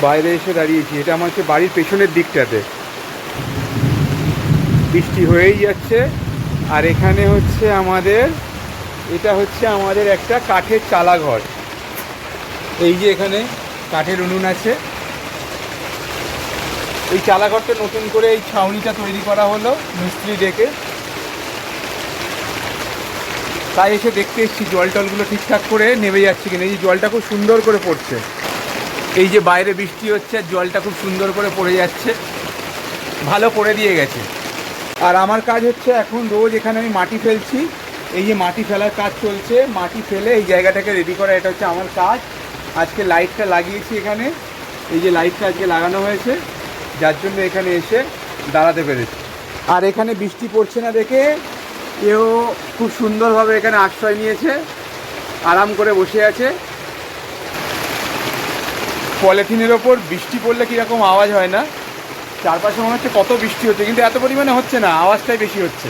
বাইরে এসে দাঁড়িয়েছি। এটা আমার হচ্ছে বাড়ির পেছনের দিকটাতে, বৃষ্টি হয়েই যাচ্ছে। আর এখানে হচ্ছে আমাদের, এটা হচ্ছে আমাদের একটা কাঠের চালাঘর। এই যে এখানে কাঠের উনুন আছে, এই চালাঘরটা নতুন করে এই ছাউনিটা তৈরি করা হলো মিস্ত্রি ডেকে, তাই এসে দেখতে এসেছি জল টলগুলো ঠিকঠাক করে নেমে যাচ্ছে কিনা। এই যে জলটা খুব সুন্দর করে পড়ছে, এই যে বাইরে বৃষ্টি হচ্ছে আর জলটা খুব সুন্দর করে পড়ে যাচ্ছে, ভালো করে দিয়ে গেছে। আর আমার কাজ হচ্ছে এখন রোজ এখানে আমি মাটি ফেলছি, এই যে মাটি ফেলার কাজ চলছে, মাটি ফেলে এই জায়গাটাকে রেডি করা, এটা হচ্ছে আমার কাজ। আজকে লাইটটা লাগিয়েছি এখানে, এই যে লাইটটা আজকে লাগানো হয়েছে, যার জন্য এখানে এসে দাঁড়াতে পেরেছি। আর এখানে বৃষ্টি পড়ছে না দেখে কেউ খুব সুন্দরভাবে এখানে আশ্রয় নিয়েছে, আরাম করে বসে আছে। পলিথিনের ওপর বৃষ্টি পড়লে কীরকম আওয়াজ হয় না, চারপাশে মনে হচ্ছে কত বৃষ্টি হচ্ছে, কিন্তু এত পরিমাণে হচ্ছে না, আওয়াজটাই বেশি হচ্ছে।